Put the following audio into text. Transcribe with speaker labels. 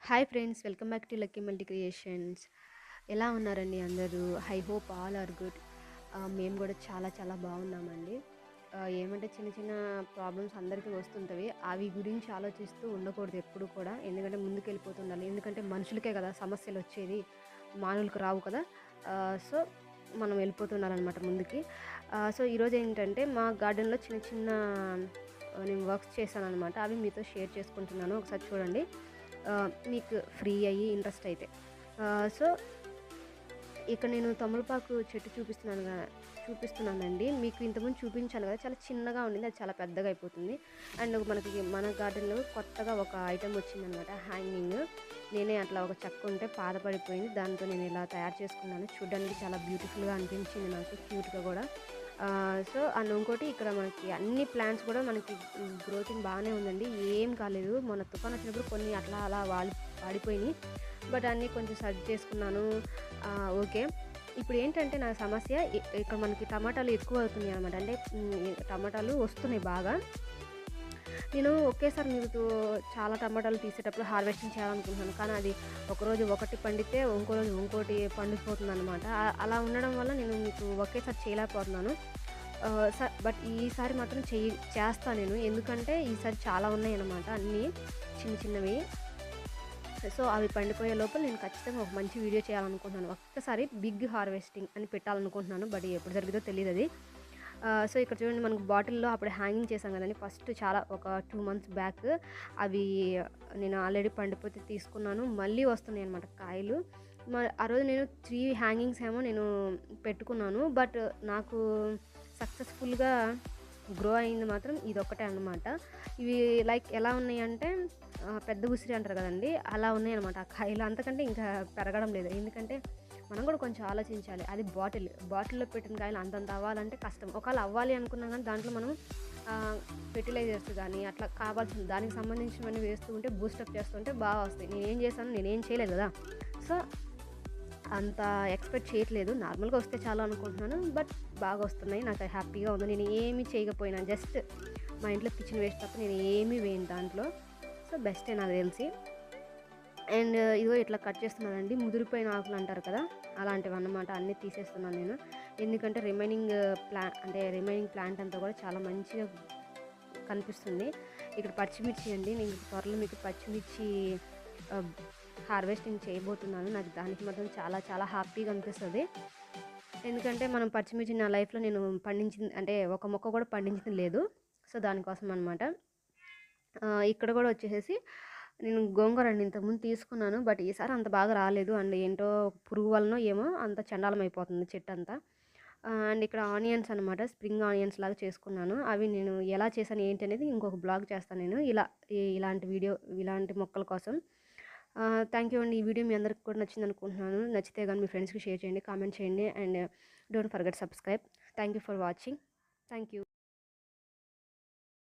Speaker 1: Hi friends, welcome back to lucky multi creations. ఎలా ఉన్నారండి అందరూ? I hope all are good. మేము కూడా చాలా చాలా బాగున్నామండి. ఏమంటే చిన్న చిన్న ప్రాబ్లమ్స్ అందరికీ వస్తుంటవి. అవి గురించి ఆలోచిస్తూ ఉండకూడదు ఎప్పుడు కూడా. ఎందుకంటే ముందుకెళ్ళిపోతుండాలి. ఎందుకంటే మనుషులకే కదా సమస్యలు వచ్చేది, మానవులకు రావు కదా. సో మనం వెళ్ళిపోతుండాలన్నమాట ముందుకి. సో ఈరోజు ఏంటంటే మా గార్డెన్లో చిన్న చిన్న నేను వర్క్స్ చేశానన్నమాట. అవి మీతో షేర్ చేసుకుంటున్నాను. ఒకసారి చూడండి, మీకు ఫ్రీ అయ్యి ఇంట్రెస్ట్ అయితే. సో ఇక్కడ నేను తమలపాకు చెట్టు చూపిస్తున్నానండి. మీకు ఇంతకుముందు చూపించాను కదా, చాలా చిన్నగా ఉండింది, అది చాలా పెద్దగా అయిపోతుంది. అండ్ మనకి మన గార్డెన్లో కొత్తగా ఒక ఐటెం వచ్చిందనమాట, హ్యాంగింగ్. నేనే అట్లా ఒక చెక్క ఉంటే పాత పడిపోయింది, దాంతో నేను ఇలా తయారు చేసుకున్నాను. చూడడానికి చాలా బ్యూటిఫుల్గా అనిపించింది నాకు, క్యూట్గా కూడా. సో అండ్ ఇంకోటి ఇక్కడ మనకి అన్ని ప్లాంట్స్ కూడా మనకి గ్రోతింగ్ బాగానే ఉందండి, ఏం కాలేదు. మొన్న తుఫాన్ వచ్చినప్పుడు కొన్ని అట్లా అలా వాడిపోయినాయి, బట్ అన్నీ కొంచెం సర్చ్ చేసుకున్నాను. ఓకే. ఇప్పుడు ఏంటంటే నా సమస్య, ఇక్కడ మనకి టమాటాలు ఎక్కువ అవుతున్నాయి అనమాట. అంటే టమాటాలు వస్తున్నాయి బాగా. నేను ఒకేసారి మీకు చాలా టమాటాలు తీసేటప్పుడు హార్వెస్టింగ్ చేయాలనుకుంటున్నాను, కానీ అది ఒకరోజు ఒకటి పండితే ఇంకో రోజు ఇంకోటి పండిపోతుంది అనమాట. అలా ఉండడం వల్ల నేను మీకు ఒకేసారి చేయలేకపోతున్నాను. బట్ ఈసారి మాత్రం చేస్తాను నేను, ఎందుకంటే ఈసారి చాలా ఉన్నాయి అన్నమాట, అన్నీ చిన్న చిన్నవి. సో అవి పండిపోయే లోపల నేను ఖచ్చితంగా ఒక మంచి వీడియో చేయాలనుకుంటున్నాను. ఒక్కసారి బిగ్ హార్వెస్టింగ్ అని పెట్టాలనుకుంటున్నాను, బట్ ఎప్పుడు జరిగిందో తెలియదు అది. సో ఇక్కడ చూడండి, మనకు బాటిల్లో అప్పుడు హ్యాంగింగ్ చేసాం కదండి ఫస్ట్, చాలా ఒక 2 మంత్స్ బ్యాక్. అవి నేను ఆల్రెడీ పండిపోతే తీసుకున్నాను, మళ్ళీ వస్తున్నాయి అనమాట కాయలు. ఆ రోజు నేను 3 హ్యాంగింగ్స్ ఏమో నేను పెట్టుకున్నాను, బట్ నాకు సక్సెస్ఫుల్గా గ్రో అయింది మాత్రం ఇదొక్కటే అనమాట. ఇవి లైక్ ఎలా ఉన్నాయంటే పెద్ద ఉసిరి అంటారు కదండి, అలా ఉన్నాయన్నమాట ఆ కాయలు. అంతకంటే ఇంకా పెరగడం లేదు, ఎందుకంటే మనం కూడా కొంచెం ఆలోచించాలి. అది బాటిల్లో పెట్టిన కాయలు అంతంత అవ్వాలంటే కష్టం. ఒకవేళ అవ్వాలి అనుకున్నాం కానీ దాంట్లో మనం ఫెర్టిలైజర్స్ కానీ అట్లా కావాల్సిన దానికి సంబంధించినవన్నీ వేస్తూ ఉంటే, బూస్టప్ చేస్తుంటే బాగా వస్తాయి. నేనేం చేశాను, నేనేం చేయలేదు కదా, సో అంత ఎక్స్పెక్ట్ చేయట్లేదు. నార్మల్గా వస్తే చాలా అనుకుంటున్నాను, బట్ బాగా వస్తున్నాయి, నాకు హ్యాపీగా ఉంది. నేను ఏమీ చేయకపోయినా, జస్ట్ మా ఇంట్లో కిచెన్ వేస్ట్ తప్ప నేను ఏమీ వేయను దాంట్లో. సో బెస్టే నాకు తెలిసి. అండ్ ఇదిగో ఇట్లా కట్ చేస్తున్నానండి, ముదిరిపోయిన ఆకులు అంటారు కదా, అలాంటివి అన్నమాట. అన్నీ తీసేస్తున్నాను నేను, ఎందుకంటే రిమైనింగ్ ప్లాంట్ అంతా కూడా చాలా మంచిగా కనిపిస్తుంది. ఇక్కడ పచ్చిమిర్చి అండి, నేను త్వరలో మీకు పచ్చిమిర్చి హార్వెస్టింగ్ చేయబోతున్నాను. నాకు దానికి మాత్రం చాలా చాలా హ్యాపీగా అనిపిస్తుంది, ఎందుకంటే మనం పచ్చిమిర్చి నా లైఫ్లో నేను పండించింది అంటే ఒక మొక్క కూడా పండించింది లేదు. సో దానికోసం అనమాట. ఇక్కడ కూడా వచ్చేసేసి నేను గోంగూర అండి ఇంతకుముందు తీసుకున్నాను, బట్ ఈసారి అంత బాగా రాలేదు. అండ్ ఏంటో పురుగు వలన ఏమో అంత చండాలం అయిపోతుంది చెట్టు అంతా. అండ్ ఇక్కడ ఆనియన్స్ అనమాట, స్ప్రింగ్ ఆనియన్స్ లాగా చేసుకున్నాను. అవి నేను ఎలా చేశాను ఏంటి అనేది ఇంకొక బ్లాగ్ చేస్తాను నేను, ఇలాంటి మొక్కల కోసం. థ్యాంక్ యూ అండి. ఈ వీడియో మీ అందరికి కూడా నచ్చింది అనుకుంటున్నాను. నచ్చితే కానీ మీ ఫ్రెండ్స్కి షేర్ చేయండి, కామెంట్ చేయండి, and don't forget subscribe. Thank you for watching. Thank you.